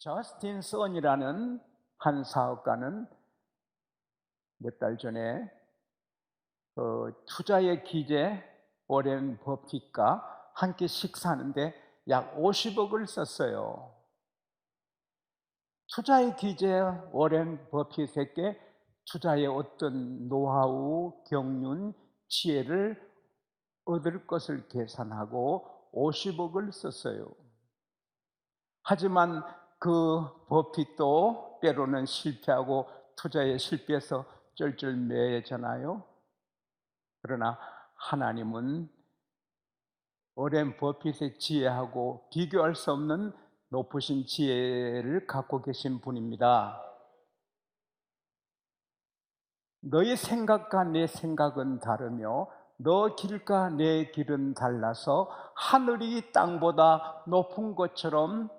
저스틴 선이라는 한 사업가는 몇 달 전에 투자의 기재 워렌 버핏과 함께 식사하는데 약 50억을 썼어요. 투자의 기재 워렌 버핏에게 투자의 어떤 노하우, 경륜, 지혜를 얻을 것을 계산하고 50억을 썼어요. 하지만 그 버핏도 때로는 실패하고 투자에 실패해서 쩔쩔매잖아요. 그러나 하나님은 워렌 버핏의 지혜하고 비교할 수 없는 높으신 지혜를 갖고 계신 분입니다. 너의 생각과 내 생각은 다르며 너 길과 내 길은 달라서 하늘이 땅보다 높은 것처럼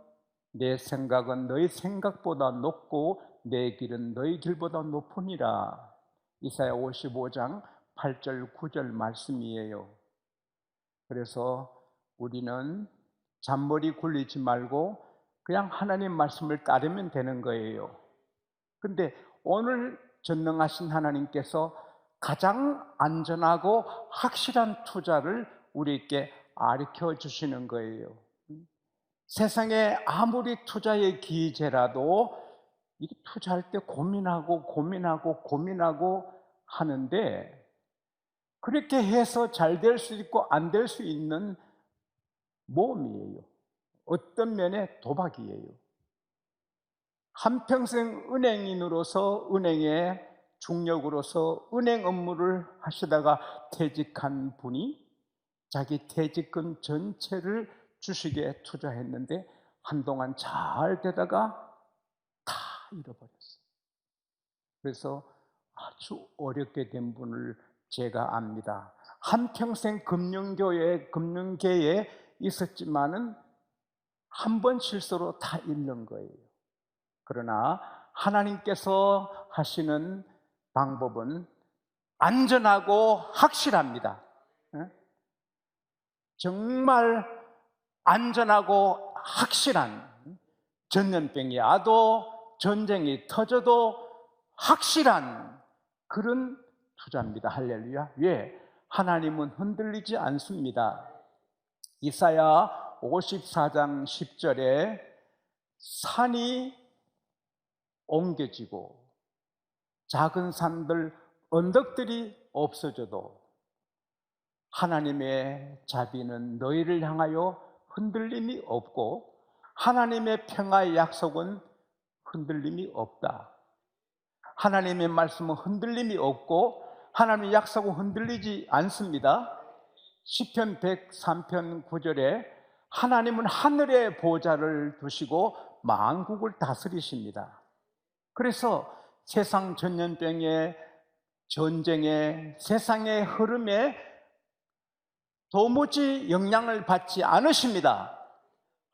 내 생각은 너희 생각보다 높고 내 길은 너희 길보다 높으니라. 이사야 55장 8절 9절 말씀이에요. 그래서 우리는 잔머리 굴리지 말고 그냥 하나님 말씀을 따르면 되는 거예요. 근데 오늘 전능하신 하나님께서 가장 안전하고 확실한 투자를 우리에게 가르쳐 주시는 거예요. 세상에 아무리 투자의 기재라도 이게 투자할 때 고민하고 하는데, 그렇게 해서 잘 될 수 있고 안 될 수 있는 모험이에요. 어떤 면에 도박이에요. 한평생 은행인으로서 은행의 중력으로서 은행 업무를 하시다가 퇴직한 분이 자기 퇴직금 전체를 주식에 투자했는데 한동안 잘 되다가 다 잃어버렸어요. 그래서 아주 어렵게 된 분을 제가 압니다. 한평생 금융계에 있었지만은 한 번 실수로 다 잃는 거예요. 그러나 하나님께서 하시는 방법은 안전하고 확실합니다. 정말 안전하고 확실한, 전염병이 와도 전쟁이 터져도 확실한 그런 투자입니다. 할렐루야. 왜? 하나님은 흔들리지 않습니다. 이사야 54장 10절에 산이 옮겨지고 작은 산들, 언덕들이 없어져도 하나님의 자비는 너희를 향하여 흔들림이 없고 하나님의 평화의 약속은 흔들림이 없다. 하나님의 말씀은 흔들림이 없고 하나님의 약속은 흔들리지 않습니다. 시편 103편 9절에 하나님은 하늘의 보좌를 두시고 만국을 다스리십니다. 그래서 세상 전염병에, 전쟁에, 세상의 흐름에 도무지 영향을 받지 않으십니다.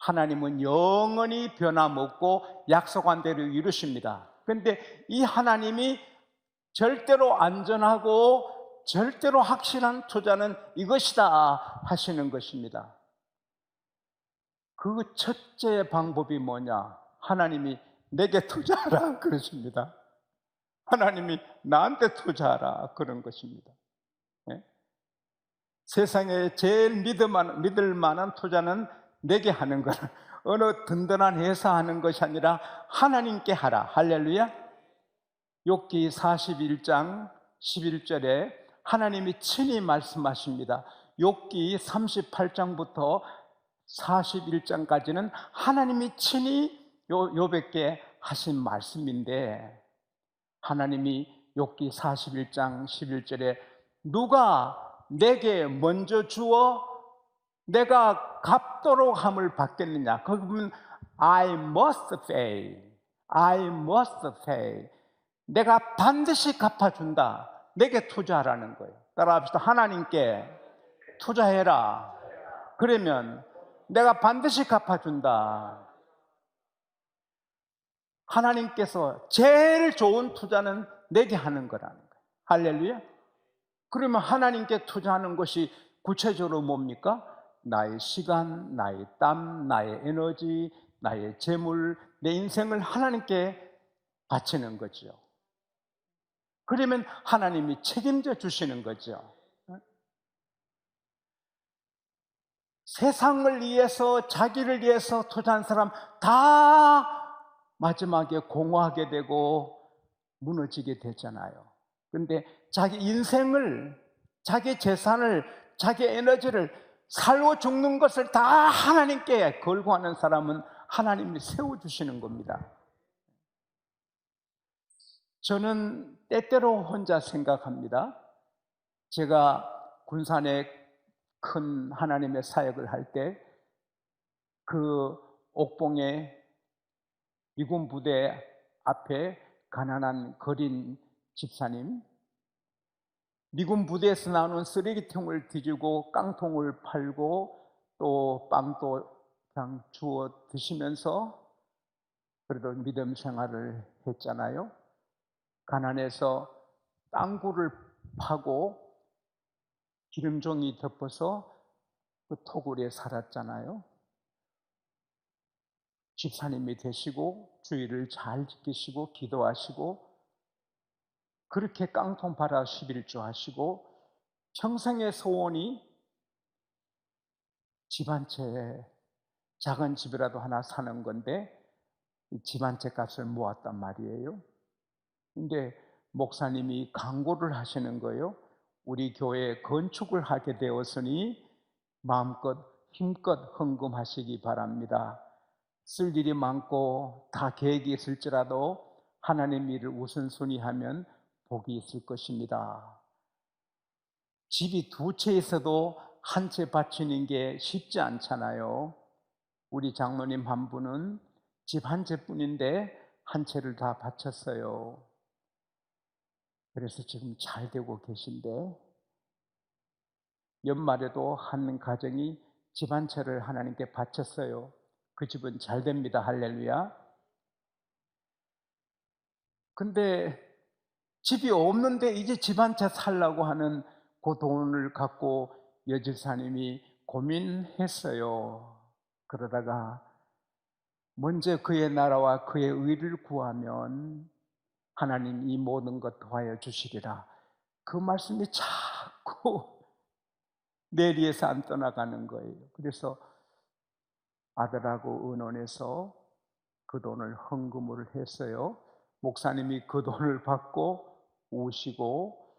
하나님은 영원히 변함없고 약속한 대로 이루십니다. 그런데 이 하나님이 절대로 안전하고 절대로 확실한 투자는 이것이다 하시는 것입니다. 그 첫째 방법이 뭐냐? 하나님이 내게 투자하라 그러십니다. 하나님이 나한테 투자하라 그런 것입니다. 네? 세상에 제일 믿을 만한 투자는 내게 하는 거라, 어느 든든한 회사 하는 것이 아니라 하나님께 하라. 할렐루야. 욥기 41장 11절에 하나님이 친히 말씀하십니다. 욥기 38장부터 41장까지는 하나님이 친히 욥에게 하신 말씀인데, 하나님이 욥기 41장 11절에 누가 내게 먼저 주어 내가 갚도록 함을 받겠느냐? 거기 보면 I must pay, I must pay. 내가 반드시 갚아준다. 내게 투자하라는 거예요. 따라합시다. 하나님께 투자해라. 그러면 내가 반드시 갚아준다. 하나님께서 제일 좋은 투자는 내게 하는 거라는 거예요. 할렐루야. 그러면 하나님께 투자하는 것이 구체적으로 뭡니까? 나의 시간, 나의 땀, 나의 에너지, 나의 재물, 내 인생을 하나님께 바치는 거죠. 그러면 하나님이 책임져 주시는 거죠. 세상을 위해서, 자기를 위해서 투자한 사람 다 마지막에 공허하게 되고 무너지게 되잖아요. 그런데 자기 인생을, 자기 재산을, 자기 에너지를 살고 죽는 것을 다 하나님께 걸고 하는 사람은 하나님이 세워주시는 겁니다. 저는 때때로 혼자 생각합니다. 제가 군산에 큰 하나님의 사역을 할 때 그 옥봉에 미군 부대 앞에 가난한 거린 집사님, 미군 부대에서 나오는 쓰레기통을 뒤지고 깡통을 팔고 또 빵도 그냥 주워 드시면서 그래도 믿음 생활을 했잖아요. 가난해서 땅굴을 파고 기름종이 덮어서 그 토굴에 살았잖아요. 집사님이 되시고 주의를 잘 지키시고 기도하시고 그렇게 깡통 팔아 11조 하시고 평생의 소원이 집 한 채, 작은 집이라도 하나 사는 건데 집 한 채 값을 모았단 말이에요. 근데 목사님이 강구를 하시는 거예요. 우리 교회 건축을 하게 되었으니 마음껏 힘껏 헌금하시기 바랍니다. 쓸 일이 많고 다 계획이 있을지라도 하나님 일을 우선순위 하면 복이 있을 것입니다. 집이 두 채 있어도 한 채 바치는 게 쉽지 않잖아요. 우리 장로님 한 분은 집 한 채뿐인데 한 채를 다 바쳤어요. 그래서 지금 잘 되고 계신데 연말에도 한 가정이 집 한 채를 하나님께 바쳤어요. 그 집은 잘 됩니다. 할렐루야. 근데 집이 없는데 이제 집 한 채 살라고 하는 그 돈을 갖고 여집사님이 고민했어요. 그러다가 먼저 그의 나라와 그의 의를 구하면 하나님 이 모든 것 더하여 주시리라. 그 말씀이 자꾸 뇌리에서 안 떠나가는 거예요. 그래서 아들하고 의논해서 그 돈을 헌금을 했어요. 목사님이 그 돈을 받고 우시고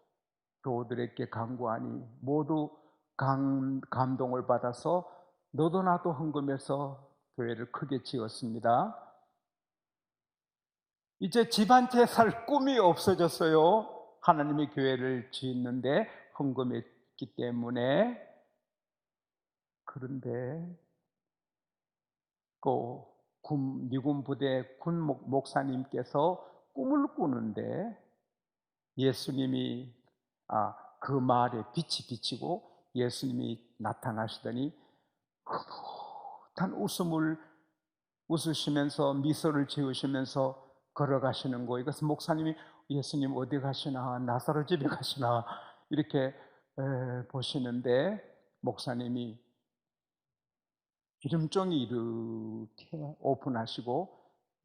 교우들에게 간구하니 모두 감동을 받아서 너도 나도 헌금해서 교회를 크게 지었습니다. 이제 집 한 채 살 꿈이 없어졌어요. 하나님의 교회를 짓는데 헌금했기 때문에. 그런데 그 미군 부대 군 목사님께서 꿈을 꾸는데 예수님이 그 마을에 빛이 비치고 예수님이 나타나시더니 흐뭇한 웃음을 웃으시면서 미소를 지으시면서 걸어가시는 거예요. 그래서 목사님이 예수님 어디 가시나, 나사로 집에 가시나 이렇게 보시는데 목사님이 기름종이 이렇게 오픈하시고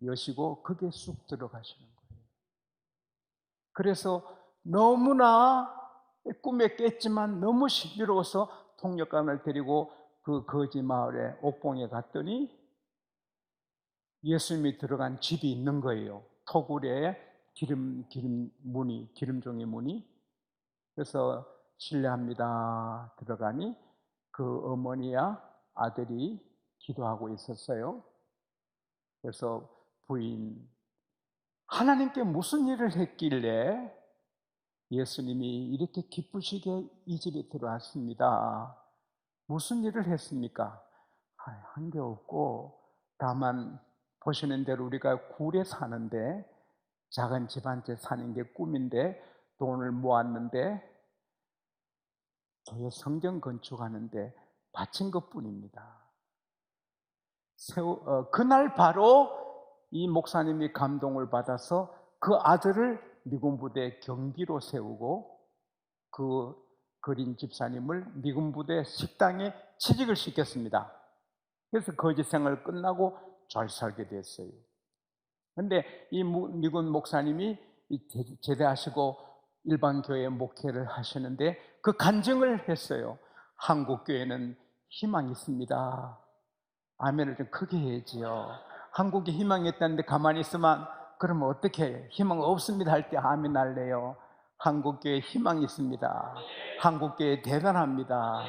여시고 그게 쑥 들어가시는 거예요. 그래서 너무나 꿈에 깼지만 너무 신비로워서 통역관을 데리고 그 거지 마을에 옥봉에 갔더니 예수님이 들어간 집이 있는 거예요. 토굴에 기름종이 문이. 그래서 실례합니다. 들어가니 그 어머니와 아들이 기도하고 있었어요. 그래서 부인, 하나님께 무슨 일을 했길래 예수님이 이렇게 기쁘시게 이 집에 들어왔습니다. 무슨 일을 했습니까? 한 게 없고 다만 보시는 대로 우리가 굴에 사는데 작은 집 한 채 사는 게 꿈인데 돈을 모았는데 교회 성경 건축하는데 바친 것뿐입니다. 그날 바로 이 목사님이 감동을 받아서 그 아들을 미군부대 경비로 세우고 그 거린 집사님을 미군부대 식당에 취직을 시켰습니다. 그래서 거지 생활 끝나고 잘 살게 됐어요. 근데 이 미군 목사님이 제대하시고 일반 교회 목회를 하시는데 그 간증을 했어요. 한국 교회는 희망이 있습니다. 아멘을 좀 크게 해야지요. 한국에 희망이 있다는데 가만히 있으면 그러면 어떻게 해요? 희망 없습니다 할 때 아멘 할래요. 한국 교회에 희망이 있습니다. 한국 교회 대단합니다.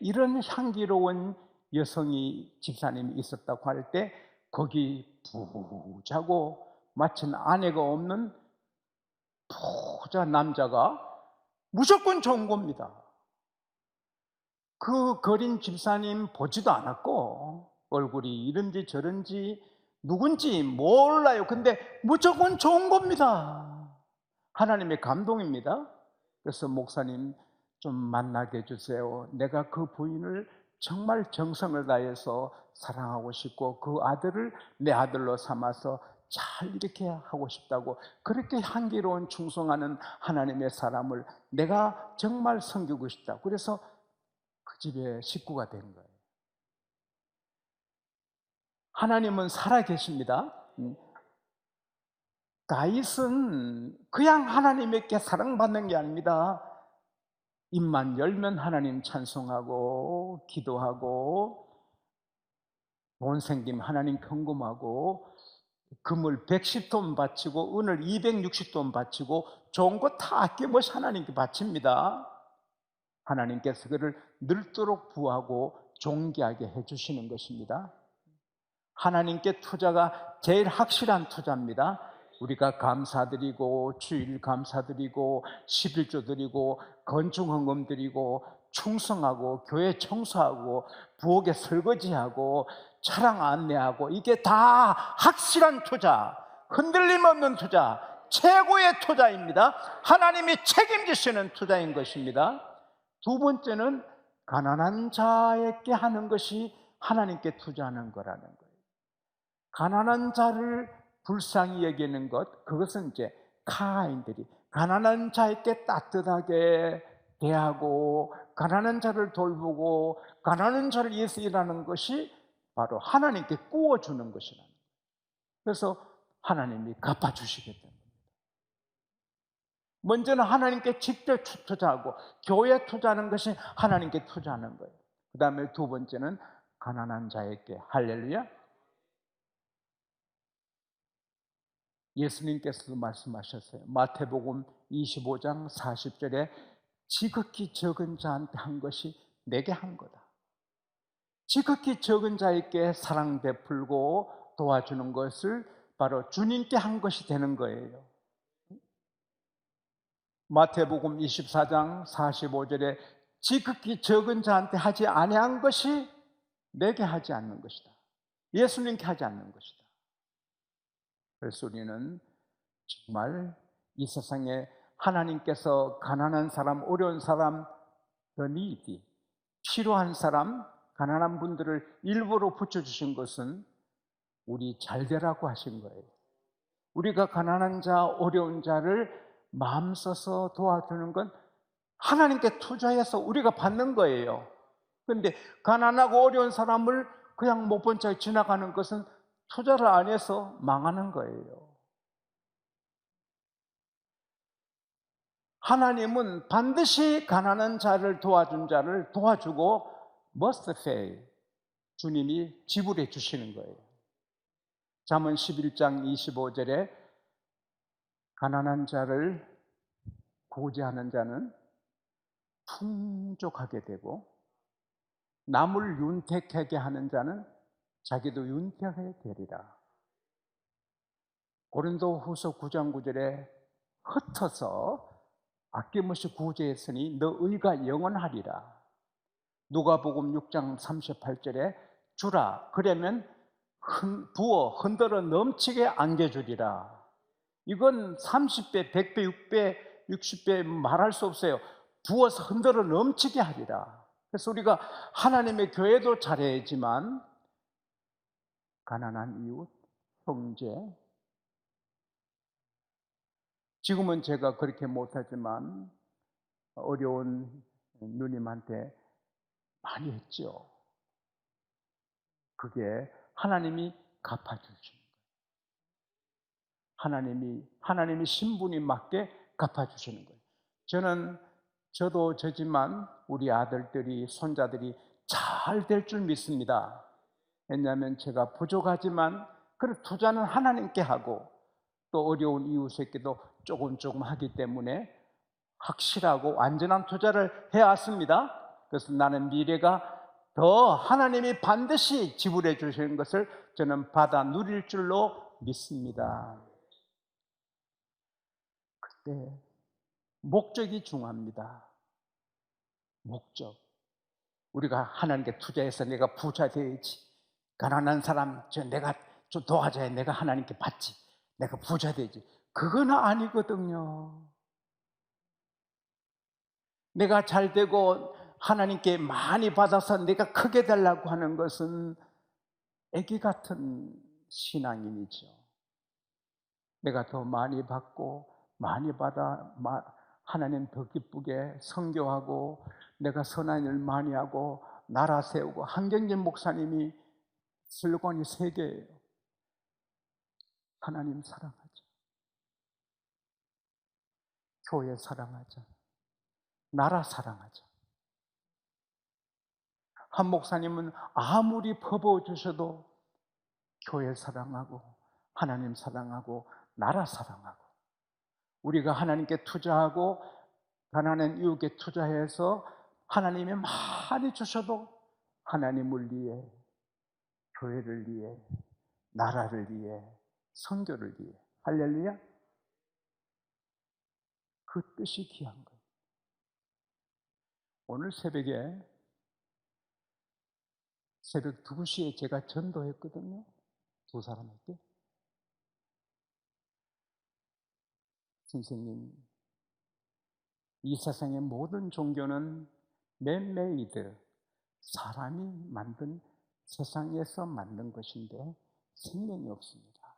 이런 향기로운 여성이 집사님이 있었다고 할 때 거기 부자고 마치 아내가 없는 부자 남자가 무조건 좋은 겁니다. 그 거린 집사님 보지도 않았고 얼굴이 이런지 저런지 누군지 몰라요. 근데 무조건 좋은 겁니다. 하나님의 감동입니다. 그래서 목사님 좀 만나게 해주세요. 내가 그 부인을 정말 정성을 다해서 사랑하고 싶고 그 아들을 내 아들로 삼아서 잘 이렇게 하고 싶다고, 그렇게 향기로운 충성하는 하나님의 사람을 내가 정말 섬기고 싶다. 그래서 그 집에 식구가 된 거예요. 하나님은 살아계십니다. 다윗은 그냥 하나님께 사랑받는 게 아닙니다. 입만 열면 하나님 찬송하고 기도하고 돈 생김 하나님 경금하고 금을 110돈 바치고 은을 260돈 바치고 좋은 거 다 아낌없이 하나님께 바칩니다. 하나님께서 그를 늘도록 부하고 존귀하게 해주시는 것입니다. 하나님께 투자가 제일 확실한 투자입니다. 우리가 감사드리고 주일 감사드리고 11조 드리고 건축헌금 드리고 충성하고 교회 청소하고 부엌에 설거지하고 차량 안내하고 이게 다 확실한 투자, 흔들림 없는 투자, 최고의 투자입니다. 하나님이 책임지시는 투자인 것입니다. 두 번째는 가난한 자에게 하는 것이 하나님께 투자하는 거라는 거예요. 가난한 자를 불쌍히 여기는 것, 그것은 이제 카인들이 가난한 자에게 따뜻하게 대하고 가난한 자를 돌보고 가난한 자를 위해서 일하는 것이 바로 하나님께 꾸어주는 것이라는 거예요. 그래서 하나님이 갚아주시겠다. 먼저는 하나님께 직접 투자하고 교회에 투자하는 것이 하나님께 투자하는 거예요. 그 다음에 두 번째는 가난한 자에게, 할렐루야. 예수님께서도 말씀하셨어요. 마태복음 25장 40절에 지극히 적은 자한테 한 것이 내게 한 거다. 지극히 적은 자에게 사랑 베풀고 도와주는 것을 바로 주님께 한 것이 되는 거예요. 마태복음 24장 45절에 지극히 적은 자한테 하지 아니한 것이 내게 하지 않는 것이다. 예수님께 하지 않는 것이다. 그래서 우리는 정말 이 세상에 하나님께서 가난한 사람, 어려운 사람, the needy, 필요한 사람, 가난한 분들을 일부러 붙여주신 것은 우리 잘 되라고 하신 거예요. 우리가 가난한 자, 어려운 자를 마음 써서 도와주는 건 하나님께 투자해서 우리가 받는 거예요. 그런데 가난하고 어려운 사람을 그냥 못 본 채 지나가는 것은 투자를 안 해서 망하는 거예요. 하나님은 반드시 가난한 자를 도와준 자를 도와주고 must pay, 주님이 지불해 주시는 거예요. 잠언 11장 25절에 가난한 자를 구제하는 자는 풍족하게 되고 남을 윤택하게 하는 자는 자기도 윤택하게 되리라. 고린도후서 9장 9절에 흩어서 아낌없이 구제했으니 너 의가 영원하리라. 누가복음 6장 38절에 주라 그러면 부어 흔들어 넘치게 안겨주리라. 이건 30배, 100배, 6배, 60배 말할 수 없어요. 부어서 흔들어 넘치게 하리라. 그래서 우리가 하나님의 교회도 잘해야지만 가난한 이웃, 형제, 지금은 제가 그렇게 못하지만 어려운 누님한테 많이 했죠. 그게 하나님이 갚아주신 거예요. 하나님이 신분이 맞게 갚아주시는 거예요. 저도 저지만 우리 아들들이, 손자들이 잘 될 줄 믿습니다. 왜냐하면 제가 부족하지만 그 투자는 하나님께 하고 또 어려운 이웃에게도 조금 하기 때문에 확실하고 안전한 투자를 해왔습니다. 그래서 나는 미래가 더 하나님이 반드시 지불해 주시는 것을 저는 받아 누릴 줄로 믿습니다. 그때 목적이 중요합니다. 목적. 우리가 하나님께 투자해서 내가 부자 되어야지. 가난한 사람 내가 좀 도와줘야 내가 하나님께 받지. 내가 부자 되지. 그건 아니거든요. 내가 잘 되고 하나님께 많이 받아서 내가 크게 되려고 하는 것은 애기 같은 신앙인이죠. 내가 더 많이 받고 많이 받아 하나님 더 기쁘게 선교하고 내가 선한 일 많이 하고 나라 세우고. 한경진 목사님이 슬로건이 3개예요. 하나님 사랑하자, 교회 사랑하자, 나라 사랑하자. 한 목사님은 아무리 퍼부어 주셔도 교회 사랑하고 하나님 사랑하고 나라 사랑하고. 우리가 하나님께 투자하고 가난한 이웃에 투자해서 하나님이 많이 주셔도 하나님을 위해, 교회를 위해, 나라를 위해, 선교를 위해. 할렐루야. 그 뜻이 귀한 거예요. 오늘 새벽 2시에 제가 전도했거든요. 2사람에게. 선생님, 이 세상의 모든 종교는 맨메이드, 사람이 만든, 세상에서 만든 것인데 생명이 없습니다.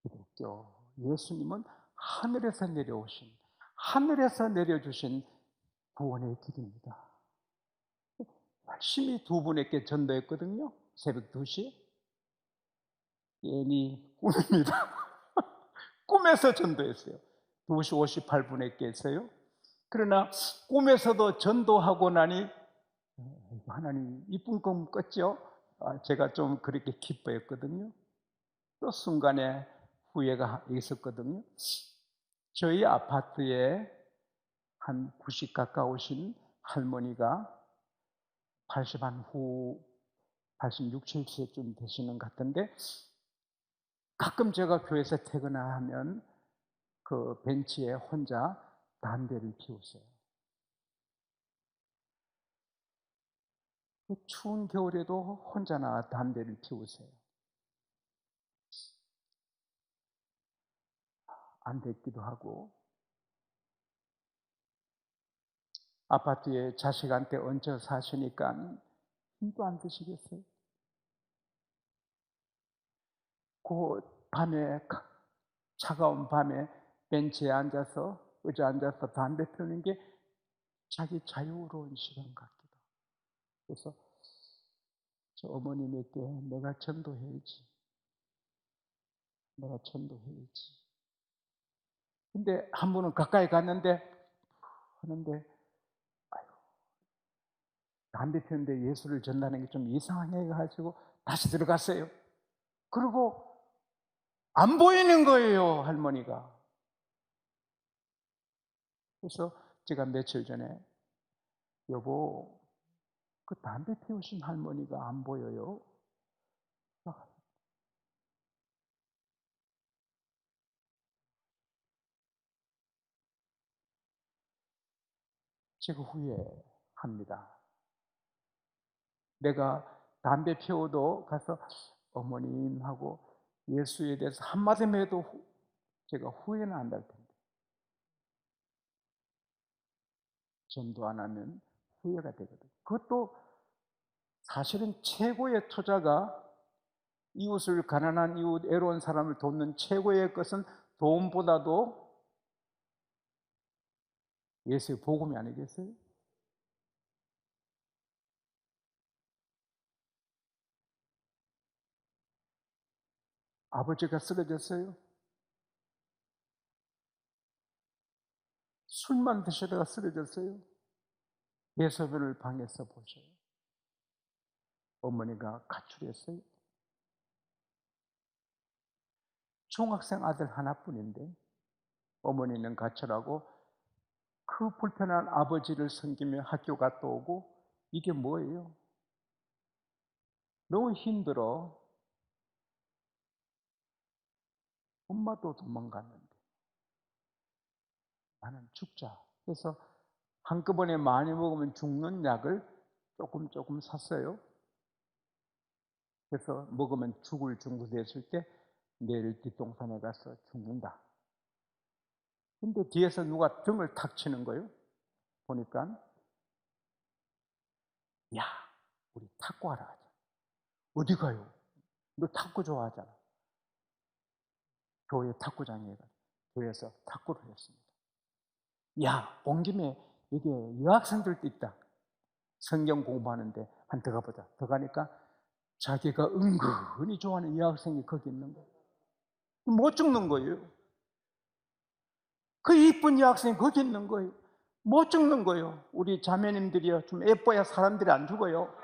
기독교, 예수님은 하늘에서 내려주신 구원의 길입니다. 열심히 2분에게 전도했거든요. 새벽 2시에. 괜히 꿈입니다. 꿈에서 전도했어요. 2시 58분에 깼어요. 그러나 꿈에서도 전도하고 나니 하나님 이쁜 꿈 꿨죠? 제가 좀 그렇게 기뻐했거든요. 또 순간에 후회가 있었거든요. 저희 아파트에 한 90 가까우신 할머니가 86, 7세쯤 되시는 것 같은데 가끔 제가 교회에서 퇴근하면 그 벤치에 혼자 담배를 피우세요. 그 추운 겨울에도 혼자나 담배를 피우세요. 안 됐기도 하고. 아파트에 자식한테 얹혀 사시니까 힘도 안 드시겠어요? 그 밤에, 차가운 밤에 벤치에 앉아서, 의자 앉아서 담배 피우는 게 자기 자유로운 시간 같기도 하고. 그래서 저 어머님에게 내가 전도해야지. 근데 한 분은 가까이 갔는데 하는데 담배 피우는데 예수를 전하는 게 좀 이상해 가지고 다시 들어갔어요. 그리고 안 보이는 거예요, 할머니가. 그래서 제가 며칠 전에 여보, 그 담배 피우신 할머니가 안 보여요. 제가 후회합니다. 내가 담배 피워도 가서 어머님하고 예수에 대해서 한마디만 해도 제가 후회는 안 할 텐데. 전도 안 하면 후회가 되거든요. 그것도 사실은 최고의 투자가 이웃을, 가난한 이웃, 애로운 사람을 돕는 최고의 것은 돈보다도 예수의 복음이 아니겠어요? 아버지가 쓰러졌어요. 술만 드시다가 쓰러졌어요. 대소변을 방에서 보셔요. 어머니가 가출했어요. 중학생 아들 하나뿐인데 어머니는 가출하고 그 불편한 아버지를 섬기며 학교 갔다 오고, 이게 뭐예요? 너무 힘들어. 엄마도 도망갔는데 나는 죽자. 그래서 한꺼번에 많이 먹으면 죽는 약을 조금 샀어요. 그래서 먹으면 죽을 정도 됐을 때 내일 뒷동산에 가서 죽는다. 근데 뒤에서 누가 등을 탁 치는 거예요. 보니까, 야, 우리 탁구 하러 가자. 어디 가요? 너 탁구 좋아하잖아. 교회 탁구장에 가서 교회에서 탁구를 했습니다. 야, 온 김에 여기 여학생들도 있다. 성경 공부하는데 한 들어가보자. 들어가니까 자기가 은근히 좋아하는 여학생이 거기 있는 거예요. 못 죽는 거예요. 그 이쁜 여학생이 거기 있는 거예요. 못 죽는 거예요. 우리 자매님들이요, 좀 예뻐야 사람들이 안 죽어요.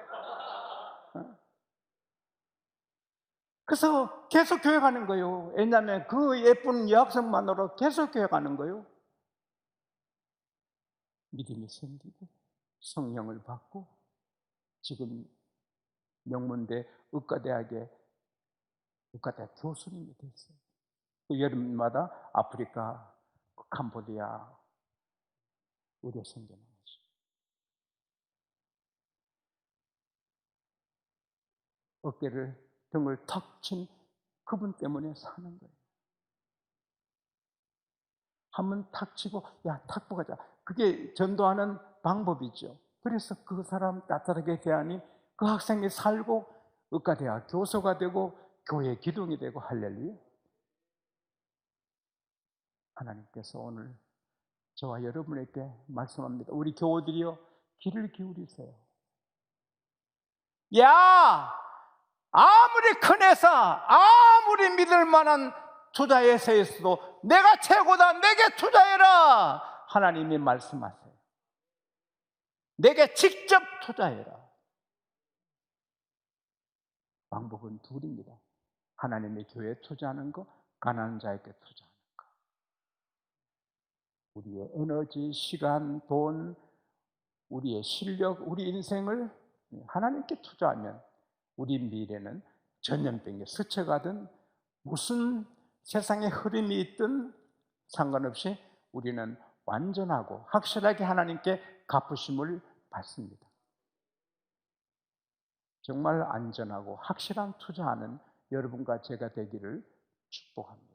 그래서 계속 교회 가는 거예요. 왜냐하면 그 예쁜 여학생만으로 계속 교회 가는 거예요. 믿음이 생기고 성령을 받고 지금 명문대 의과대학의 의과대학 교수님이 됐어요. 그 여름마다 아프리카, 캄보디아 의료 선교하죠. 어깨를, 등을 턱 친 그분 때문에 사는 거예요. 한번 탁 치고, 야, 탁구 가자. 그게 전도하는 방법이죠. 그래서 그 사람 따뜻하게 대하니 그 학생이 살고 의과대학 교수가 되고 교회 기둥이 되고, 할렐루야. 하나님께서 오늘 저와 여러분에게 말씀합니다. 우리 교우들이요, 귀를 기울이세요. 야! 아무리 큰 회사, 아무리 믿을 만한 투자 회사에서도 내가 최고다, 내게 투자해라. 하나님이 말씀하세요. 내게 직접 투자해라. 방법은 둘입니다. 하나님의 교회에 투자하는 거, 가난한 자에게 투자하는 거. 우리의 에너지, 시간, 돈, 우리의 실력, 우리 인생을 하나님께 투자하면 우리 미래는 전염병에 스쳐가든 무슨 세상의 흐름이 있든 상관없이 우리는 완전하고 확실하게 하나님께 갚으심을 받습니다. 정말 안전하고 확실한 투자하는 여러분과 제가 되기를 축복합니다.